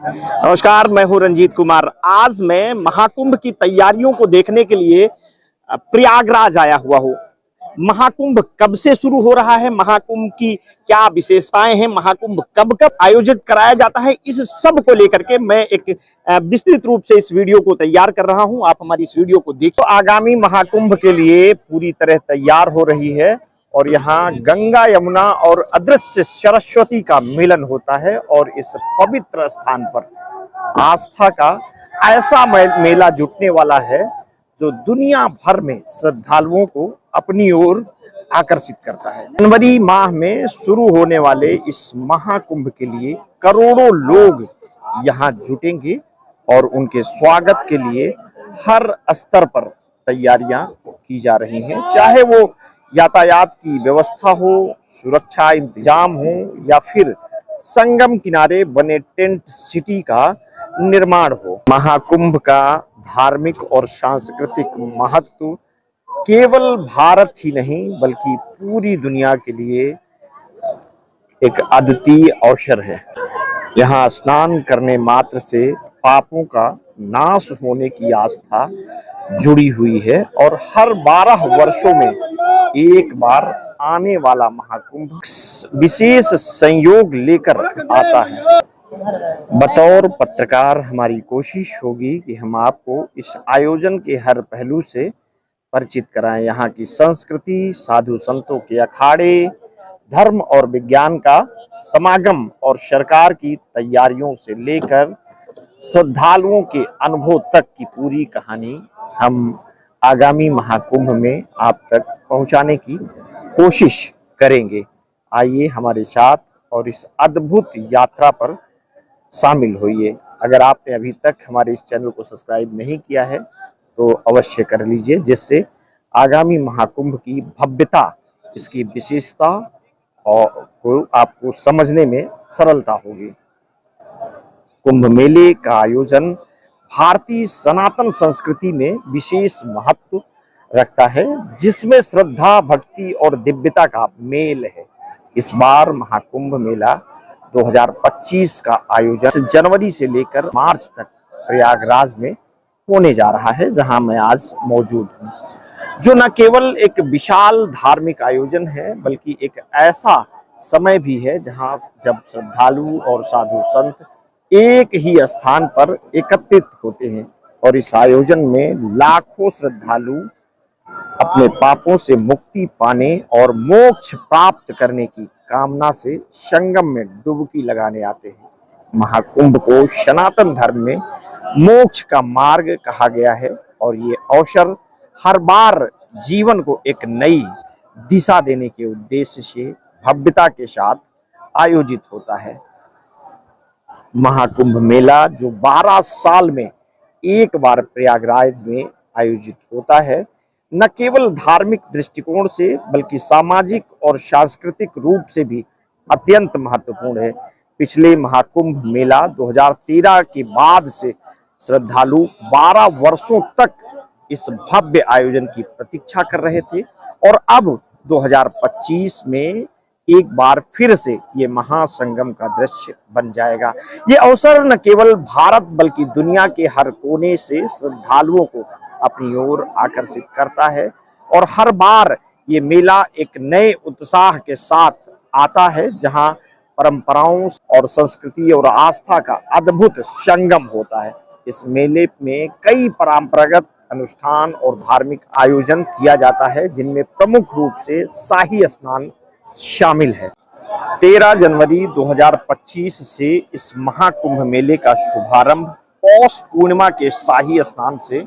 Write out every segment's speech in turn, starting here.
नमस्कार, मैं हूं रंजीत कुमार। आज मैं महाकुंभ की तैयारियों को देखने के लिए प्रयागराज आया हुआ हूं। महाकुंभ कब से शुरू हो रहा है, महाकुंभ की क्या विशेषताएं हैं, महाकुंभ कब कब आयोजित कराया जाता है, इस सब को लेकर के मैं एक विस्तृत रूप से इस वीडियो को तैयार कर रहा हूं। आप हमारी इस वीडियो को देखिए। तो आगामी महाकुंभ के लिए पूरी तरह तैयार हो रही है और यहाँ गंगा, यमुना और अदृश्य सरस्वती का मिलन होता है और इस पवित्र स्थान पर आस्था का ऐसा मेला जुटने वाला है जो दुनिया भर में श्रद्धालुओं को अपनी ओर आकर्षित करता है। जनवरी माह में शुरू होने वाले इस महाकुंभ के लिए करोड़ों लोग यहाँ जुटेंगे और उनके स्वागत के लिए हर स्तर पर तैयारियां की जा रही हैं, चाहे वो यातायात की व्यवस्था हो, सुरक्षा इंतजाम हो या फिर संगम किनारे बने टेंट सिटी का निर्माण हो। महाकुंभ का धार्मिक और सांस्कृतिक महत्व केवल भारत ही नहीं बल्कि पूरी दुनिया के लिए एक अद्वितीय अवसर है। यहाँ स्नान करने मात्र से पापों का नाश होने की आस्था जुड़ी हुई है और हर 12 वर्षों में एक बार आने वाला महाकुंभ विशेष संयोग लेकर आता है। बतौर पत्रकार हमारी कोशिश होगी कि हम आपको इस आयोजन के हर पहलू से परिचित कराएं। यहाँ की संस्कृति, साधु संतों के अखाड़े, धर्म और विज्ञान का समागम और सरकार की तैयारियों से लेकर श्रद्धालुओं के अनुभव तक की पूरी कहानी हम आगामी महाकुंभ में आप तक पहुंचाने की कोशिश करेंगे। आइए हमारे साथ और इस अद्भुत यात्रा पर शामिल होइए। अगर आपने अभी तक हमारे इस चैनल को सब्सक्राइब नहीं किया है तो अवश्य कर लीजिए, जिससे आगामी महाकुंभ की भव्यता, इसकी विशेषता और को आपको समझने में सरलता होगी। कुंभ मेले का आयोजन भारतीय सनातन संस्कृति में विशेष महत्व रखता है, जिसमें श्रद्धा, भक्ति और दिव्यता का मेल है। इस बार महाकुंभ मेला 2025 का आयोजन जनवरी से लेकर मार्च तक प्रयागराज में होने जा रहा है, जहां मैं आज मौजूद हूं, जो न केवल एक विशाल धार्मिक आयोजन है बल्कि एक ऐसा समय भी है जहां जब श्रद्धालु और साधु संत एक ही स्थान पर एकत्रित होते हैं और इस आयोजन में लाखों श्रद्धालु अपने पापों से मुक्ति पाने और मोक्ष प्राप्त करने की कामना से संगम में डुबकी लगाने आते हैं। महाकुंभ को सनातन धर्म में मोक्ष का मार्ग कहा गया है और ये अवसर हर बार जीवन को एक नई दिशा देने के उद्देश्य से भव्यता के साथ आयोजित होता है। महाकुंभ मेला जो 12 साल में एक बार प्रयागराज में आयोजित होता है, न केवल धार्मिक दृष्टिकोण से बल्कि सामाजिक और सांस्कृतिक रूप से भी अत्यंत महत्वपूर्ण है। पिछले महाकुंभ मेला 2013 के बाद से श्रद्धालु 12 वर्षों तक इस भव्य आयोजन की प्रतीक्षा कर रहे थे और अब 2025 में एक बार फिर से ये महासंगम का दृश्य बन जाएगा। ये अवसर न केवल भारत बल्कि दुनिया के हर कोने से श्रद्धालुओं को अपनी ओर आकर्षित करता है और हर बार ये मेला एक नए उत्साह के साथ आता है, जहां परंपराओं और संस्कृति और आस्था का अद्भुत संगम होता है। इस मेले में कई परंपरागत अनुष्ठान और धार्मिक आयोजन किया जाता है, जिनमें प्रमुख रूप से शाही स्नान शामिल है। 13 जनवरी 2025 से इस महाकुंभ मेले का शुभारंभ पौष पूर्णिमा के शाही स्नान से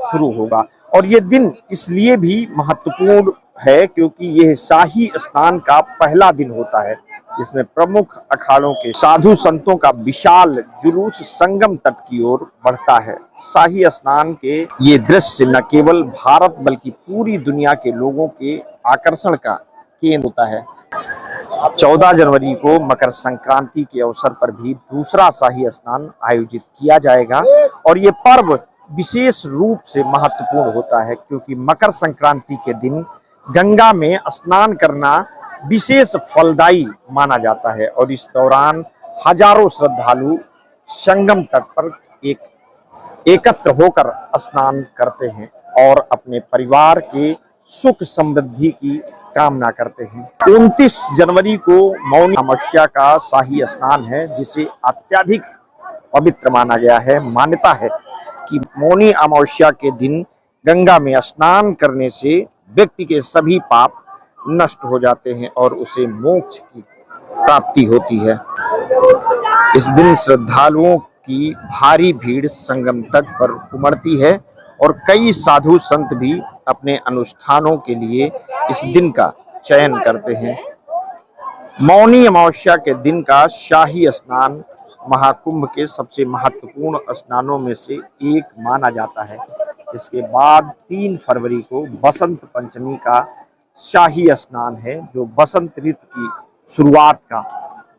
शुरू होगा और ये दिन इसलिए भी महत्वपूर्ण है क्योंकि यह शाही स्नान का पहला दिन होता है, जिसमें प्रमुख अखाड़ों के साधु संतों का विशाल जुलूस संगम तट की ओर बढ़ता है। शाही स्नान के ये दृश्य न केवल भारत बल्कि पूरी दुनिया के लोगों के आकर्षण का केंद्र होता है। 14 जनवरी को मकर संक्रांति के अवसर पर भी दूसरा शाही स्नान आयोजित किया जाएगा और ये पर्व विशेष रूप से महत्वपूर्ण होता है क्योंकि मकर संक्रांति के दिन गंगा में स्नान करना विशेष फलदायी माना जाता है और इस दौरान हजारों श्रद्धालु संगम तट पर एकत्र होकर स्नान करते हैं और अपने परिवार के सुख समृद्धि की कामना करते हैं। 29 जनवरी को मौनी अमावस्या का शाही स्नान है, जिसे अत्यधिक पवित्र माना गया है। मान्यता है कि मौनी अमावस्या के दिन गंगा में स्नान करने से व्यक्ति के सभी पाप नष्ट हो जाते हैं और उसे मोक्ष की प्राप्ति होती है। इस दिन श्रद्धालुओं की भारी भीड़ संगम तट पर उमड़ती है और कई साधु संत भी अपने अनुष्ठानों के लिए इस दिन का चयन करते हैं। मौनी अमावस्या के दिन का शाही स्नान महाकुंभ के सबसे महत्वपूर्ण स्नानों में से एक माना जाता है। इसके बाद 3 फरवरी को बसंत पंचमी का शाही स्नान है, जो बसंत ऋतु की शुरुआत का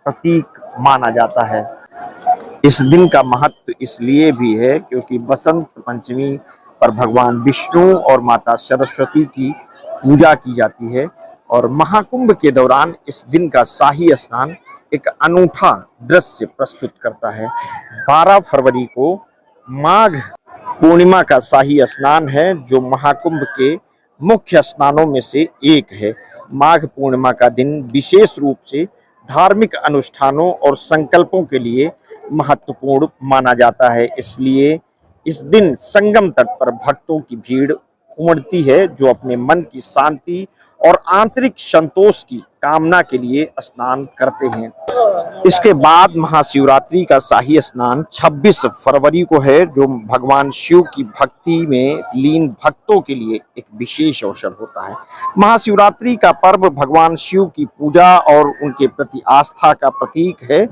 प्रतीक माना जाता है। इस दिन का महत्व इसलिए भी है क्योंकि बसंत पंचमी पर भगवान विष्णु और माता सरस्वती की पूजा की जाती है और महाकुंभ के दौरान इस दिन का शाही स्नान एक अनूठा दृश्य प्रस्तुत करता है। 12 फरवरी को माघ पूर्णिमा का शाही स्नान है, जो महाकुंभ के मुख्य स्नानों में से एक है। माघ पूर्णिमा का दिन विशेष रूप से धार्मिक अनुष्ठानों और संकल्पों के लिए महत्वपूर्ण माना जाता है। इसलिए इस दिन संगम तट पर भक्तों की भीड़ उमड़ती है, जो अपने मन की शांति और आंतरिक संतोष की कामना के लिए स्नान करते हैं। इसके बाद महाशिवरात्रि का शाही स्नान 26 फरवरी को है, जो भगवान शिव की भक्ति में लीन भक्तों के लिए एक विशेष अवसर होता है। महाशिवरात्रि का पर्व भगवान शिव की पूजा और उनके प्रति आस्था का प्रतीक है।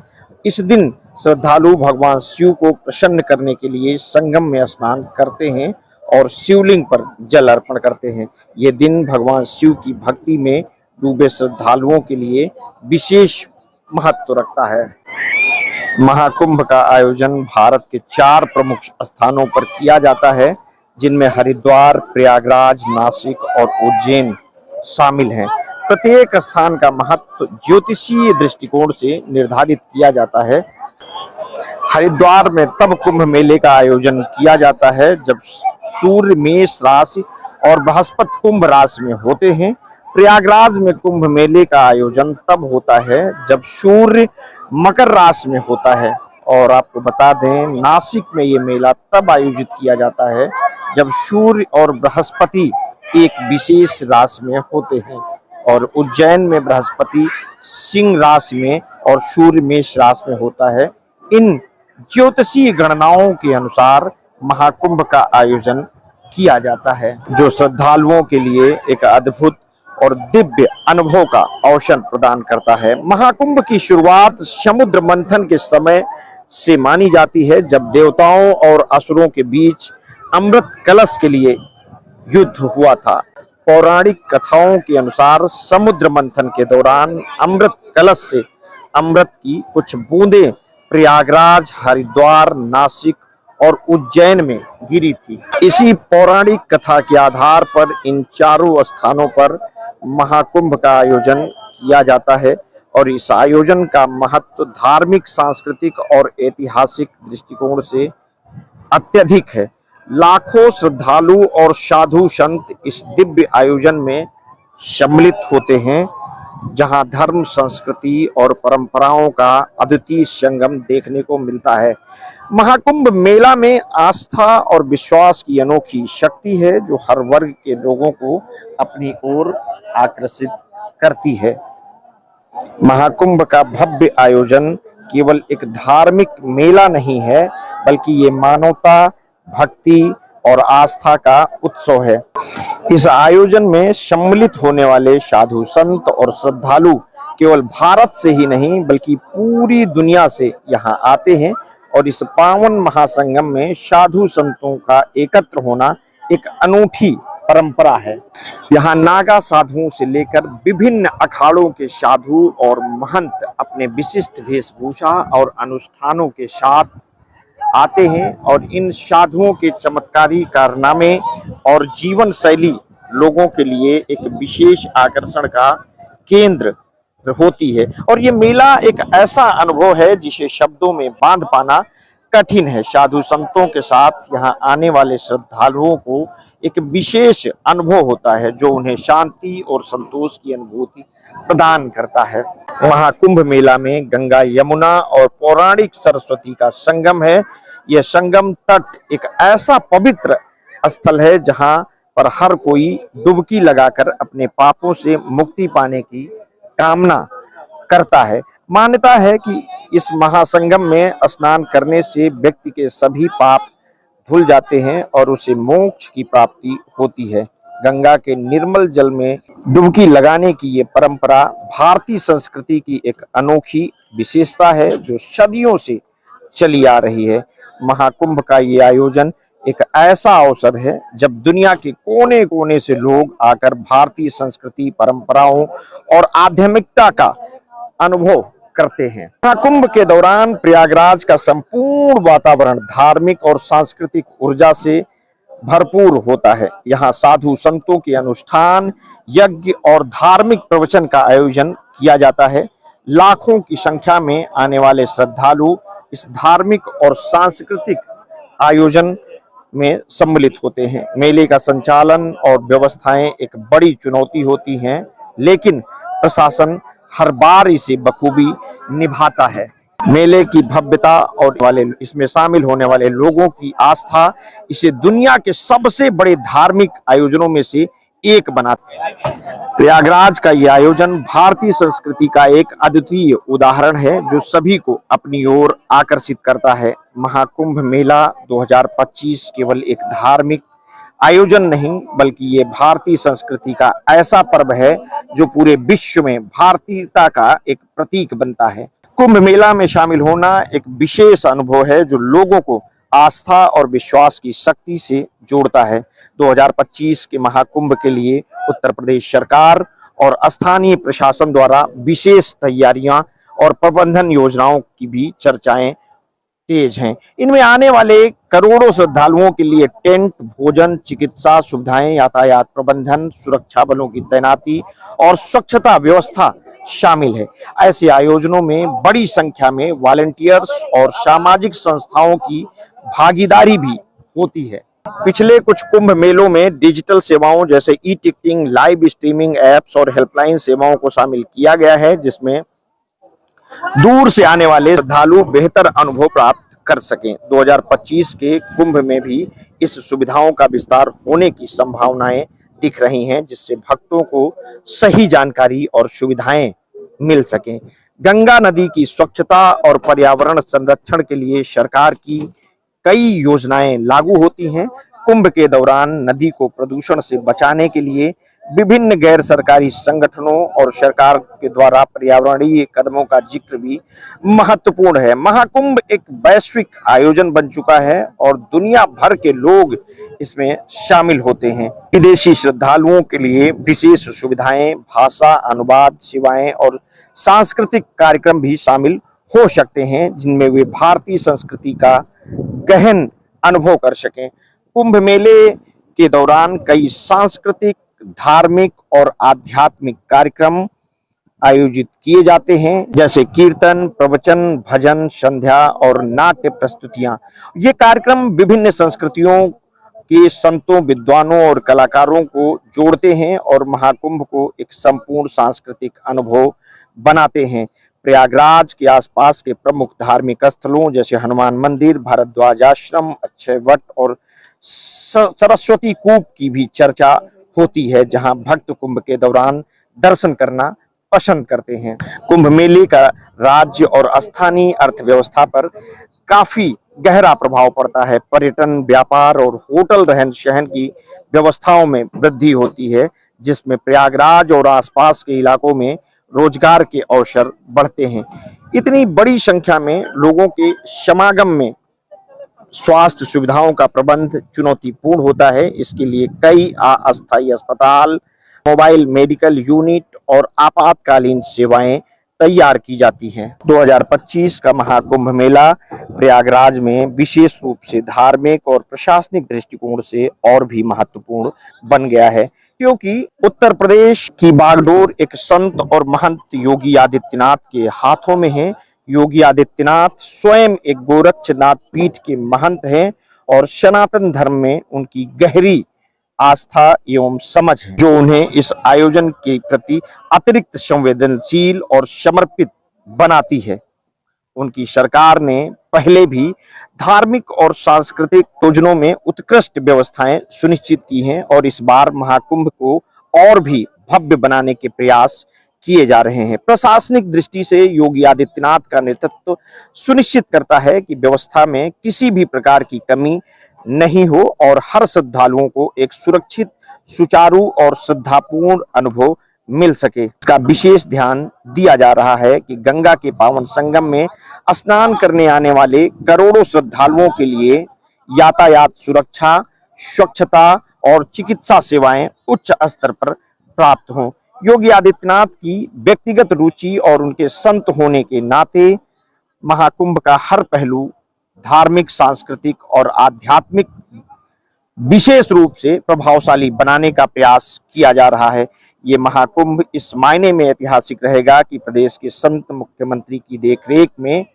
इस दिन श्रद्धालु भगवान शिव को प्रसन्न करने के लिए संगम में स्नान करते हैं और शिवलिंग पर जल अर्पण करते हैं। ये दिन भगवान शिव की भक्ति में डूबे श्रद्धालुओं के लिए विशेष महत्व रखता है। महाकुंभ का आयोजन भारत के 4 प्रमुख स्थानों पर किया जाता है, जिनमें हरिद्वार, प्रयागराज, नासिक और उज्जैन शामिल हैं। प्रत्येक स्थान का महत्व ज्योतिषीय दृष्टिकोण से निर्धारित किया जाता है। हरिद्वार में तब कुंभ मेले का आयोजन किया जाता है जब सूर्य मेष राशि और बृहस्पति कुंभ राशि में होते हैं। प्रयागराज में कुंभ मेले का आयोजन तब होता है जब सूर्य मकर राशि में होता है। और आपको बता दें, नासिक में ये मेला तब आयोजित किया जाता है जब सूर्य और बृहस्पति एक विशेष राशि में होते हैं। और उज्जैन में बृहस्पति सिंह राशि में और सूर्य मेष राशि में होता है। इन ज्योतिषीय गणनाओं के अनुसार महाकुंभ का आयोजन किया जाता है, जो श्रद्धालुओं के लिए एक अद्भुत और दिव्य अनुभव का अवसर प्रदान करता है। महाकुंभ की शुरुआत समुद्र मंथन के समय से मानी जाती है, जब देवताओं और असुरों के बीच अमृत कलश के लिए युद्ध हुआ था। पौराणिक कथाओं के अनुसार समुद्र मंथन के दौरान अमृत कलश से अमृत की कुछ बूंदें प्रयागराज, हरिद्वार, नासिक और उज्जैन में गिरी थी। इसी पौराणिक कथा के आधार पर इन चारों स्थानों पर महाकुंभ का आयोजन किया जाता है और इस आयोजन का महत्व धार्मिक, सांस्कृतिक और ऐतिहासिक दृष्टिकोण से अत्यधिक है। लाखों श्रद्धालु और साधु संत इस दिव्य आयोजन में सम्मिलित होते हैं, जहां धर्म, संस्कृति और परंपराओं का अद्वितीय संगम देखने को मिलता है। महाकुंभ मेला में आस्था और विश्वास की अनोखी शक्ति है, जो हर वर्ग के लोगों को अपनी ओर आकर्षित करती है। महाकुंभ का भव्य आयोजन केवल एक धार्मिक मेला नहीं है, बल्कि ये मानवता, भक्ति और आस्था का उत्सव है। इस आयोजन में सम्मिलित होने वाले साधु संत और श्रद्धालु केवल भारत से ही नहीं बल्कि पूरी दुनिया से यहाँ आते हैं और इस पावन महासंगम में साधु संतों का एकत्र होना एक अनूठी परंपरा है। यहाँ नागा साधुओं से लेकर विभिन्न अखाड़ों के साधु और महंत अपने विशिष्ट वेशभूषा और अनुष्ठानों के साथ आते हैं और इन साधुओं के चमत्कारी कारनामे और जीवन शैली लोगों के लिए एक विशेष आकर्षण का केंद्र होती है। और ये मेला एक ऐसा अनुभव है जिसे शब्दों में बांध पाना कठिन है। साधु संतों के साथ यहाँ आने वाले श्रद्धालुओं को एक विशेष अनुभव होता है जो उन्हें शांति और संतोष की अनुभूति प्रदान करता है। महाकुंभ मेला में गंगा, यमुना और पौराणिक सरस्वती का संगम है। यह संगम तट एक ऐसा पवित्र स्थल है जहां पर हर कोई डुबकी लगाकर अपने पापों से मुक्ति पाने की कामना करता है। मान्यता है कि इस महासंगम में स्नान करने से व्यक्ति के सभी पाप धुल जाते हैं और उसे मोक्ष की प्राप्ति होती है। गंगा के निर्मल जल में डुबकी लगाने की ये परंपरा भारतीय संस्कृति की एक अनोखी विशेषता है जो सदियों से चली आ रही है। महाकुंभ का ये आयोजन एक ऐसा अवसर है जब दुनिया के कोने कोने से लोग आकर भारतीय संस्कृति, परंपराओं और आध्यात्मिकता का अनुभव करते हैं। महाकुंभ के दौरान प्रयागराज का संपूर्ण वातावरण धार्मिक और सांस्कृतिक ऊर्जा से भरपूर होता है। यहाँ साधु संतों के अनुष्ठान, यज्ञ और धार्मिक प्रवचन का आयोजन किया जाता है। लाखों की संख्या में आने वाले श्रद्धालु इस धार्मिक और सांस्कृतिक आयोजन में सम्मिलित होते हैं। मेले का संचालन और व्यवस्थाएं एक बड़ी चुनौती होती हैं, लेकिन प्रशासन हर बार इसे बखूबी निभाता है। मेले की भव्यता और इसमें शामिल होने वाले लोगों की आस्था इसे दुनिया के सबसे बड़े धार्मिक आयोजनों में से एक बनाता है। प्रयागराज का यह आयोजन भारतीय संस्कृति का एक अद्वितीय उदाहरण है जो सभी को अपनी ओर आकर्षित करता है। महाकुंभ मेला 2025 केवल एक धार्मिक आयोजन नहीं बल्कि ये भारतीय संस्कृति का ऐसा पर्व है जो पूरे विश्व में भारतीयता का एक प्रतीक बनता है। कुंभ मेला में शामिल होना एक विशेष अनुभव है जो लोगों को आस्था और विश्वास की शक्ति से जोड़ता है। 2025 के महाकुंभ के लिए उत्तर प्रदेश सरकार और स्थानीय प्रशासन द्वारा विशेष तैयारियां और प्रबंधन योजनाओं की भी चर्चाएं तेज हैं। इनमें आने वाले करोड़ों श्रद्धालुओं के लिए टेंट, भोजन, चिकित्सा सुविधाएं, यातायात प्रबंधन, सुरक्षा बलों की तैनाती और स्वच्छता व्यवस्था शामिल है। ऐसे आयोजनों में बड़ी संख्या में वॉलंटियर्स और सामाजिक संस्थाओं की भागीदारी भी होती है। पिछले कुछ कुंभ मेलों में डिजिटल सेवाओं जैसे e ticketing, live streaming apps और हेल्पलाइन सेवाओं को शामिल किया गया है जिसमें दूर से आने वाले श्रद्धालु बेहतर अनुभव प्राप्त कर सकें। 2025 के कुंभ में भी इस सुविधाओं का विस्तार होने की संभावनाएं दिख रही हैं जिससे भक्तों को सही जानकारी और सुविधाएं मिल सकें। गंगा नदी की स्वच्छता और पर्यावरण संरक्षण के लिए सरकार की कई योजनाएं लागू होती हैं। कुंभ के दौरान नदी को प्रदूषण से बचाने के लिए विभिन्न गैर सरकारी संगठनों और सरकार के द्वारा पर्यावरणीय कदमों का जिक्र भी महत्वपूर्ण है। महाकुंभ एक वैश्विक आयोजन बन चुका है और दुनिया भर के लोग इसमें शामिल होते हैं। विदेशी श्रद्धालुओं के लिए विशेष सुविधाएं, भाषा अनुवाद सेवाएं और सांस्कृतिक कार्यक्रम भी शामिल हो सकते हैं जिनमें वे भारतीय संस्कृति का गहन अनुभव कर सकें। कुंभ मेले के दौरान कई सांस्कृतिक, धार्मिक और आध्यात्मिक कार्यक्रम आयोजित किए जाते हैं जैसे कीर्तन, प्रवचन, भजन, संध्या और नाट्य प्रस्तुतियां। ये कार्यक्रम विभिन्न संस्कृतियों के संतों, विद्वानों और कलाकारों को जोड़ते हैं और महाकुंभ को एक संपूर्ण सांस्कृतिक अनुभव बनाते हैं। प्रयागराज के आसपास के प्रमुख धार्मिक स्थलों जैसे हनुमान मंदिर, भारद्वाज आश्रम, अक्षय वट और सरस्वती कूप की भी चर्चा होती है जहां भक्त कुंभ के दौरान दर्शन करना पसंद करते हैं। कुंभ मेले का राज्य और स्थानीय अर्थव्यवस्था पर काफी गहरा प्रभाव पड़ता है। पर्यटन, व्यापार और होटल रहन सहन की व्यवस्थाओं में वृद्धि होती है जिसमें प्रयागराज और आसपास के इलाकों में रोजगार के अवसर बढ़ते हैं। इतनी बड़ी संख्या में लोगों के समागम में स्वास्थ्य सुविधाओं का प्रबंध चुनौतीपूर्ण होता है। इसके लिए कई अस्थायी अस्पताल, मोबाइल मेडिकल यूनिट और आपातकालीन सेवाएं तैयार की जाती हैं। 2025 का महाकुंभ मेला प्रयागराज में विशेष रूप से धार्मिक और प्रशासनिक दृष्टिकोण से और भी महत्वपूर्ण बन गया है क्योंकि उत्तर प्रदेश की बागडोर एक संत और महंत योगी आदित्यनाथ के हाथों में है। योगी आदित्यनाथ स्वयं एक गोरक्षनाथ पीठ के महंत हैं और सनातन धर्म में उनकी गहरी आस्था एवं समझ है, जो उन्हें इस आयोजन के प्रति अतिरिक्त संवेदनशील और समर्पित बनाती है। उनकी सरकार ने पहले भी धार्मिक और सांस्कृतिक आयोजनों में उत्कृष्ट व्यवस्थाएं सुनिश्चित की हैं और इस बार महाकुंभ को और भी भव्य बनाने के प्रयास किए जा रहे हैं। प्रशासनिक दृष्टि से योगी आदित्यनाथ का नेतृत्व सुनिश्चित करता है कि व्यवस्था में किसी भी प्रकार की कमी नहीं हो और हर श्रद्धालुओं को एक सुरक्षित, सुचारू और श्रद्धापूर्ण अनुभव मिल सके। इसका विशेष ध्यान दिया जा रहा है कि गंगा के पावन संगम में स्नान करने आने वाले करोड़ों श्रद्धालुओं के लिए यातायात सुरक्षा, स्वच्छता और चिकित्सा सेवाएं उच्च स्तर पर प्राप्त हों। योगी आदित्यनाथ की व्यक्तिगत रुचि और उनके संत होने के नाते महाकुंभ का हर पहलू धार्मिक, सांस्कृतिक और आध्यात्मिक विशेष रूप से प्रभावशाली बनाने का प्रयास किया जा रहा है। ये महाकुंभ इस मायने में ऐतिहासिक रहेगा कि प्रदेश के संत मुख्यमंत्री की देखरेख में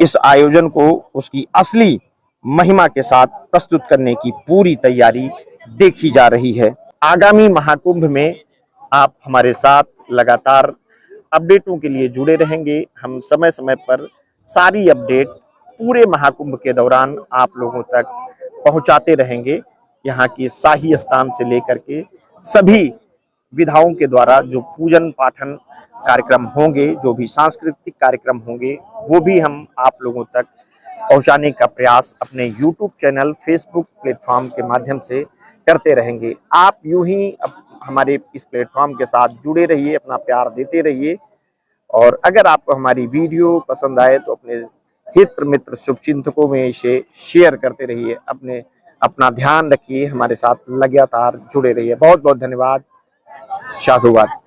इस आयोजन को उसकी असली महिमा के साथ प्रस्तुत करने की पूरी तैयारी देखी जा रही है। आगामी महाकुंभ में आप हमारे साथ लगातार अपडेटों के लिए जुड़े रहेंगे। हम समय समय पर सारी अपडेट पूरे महाकुंभ के दौरान आप लोगों तक पहुंचाते रहेंगे। यहाँ की शाही स्नान से लेकर के सभी विधाओं के द्वारा जो पूजन पाठन कार्यक्रम होंगे, जो भी सांस्कृतिक कार्यक्रम होंगे, वो भी हम आप लोगों तक पहुंचाने का प्रयास अपने YouTube चैनल, Facebook प्लेटफॉर्म के माध्यम से करते रहेंगे। आप यूं ही हमारे इस प्लेटफॉर्म के साथ जुड़े रहिए, अपना प्यार देते रहिए और अगर आपको हमारी वीडियो पसंद आए तो अपने हित मित्र शुभचिंतकों में इसे शेयर करते रहिए। अपना ध्यान रखिए, हमारे साथ लगातार जुड़े रहिए। बहुत बहुत धन्यवाद। साधुवाद।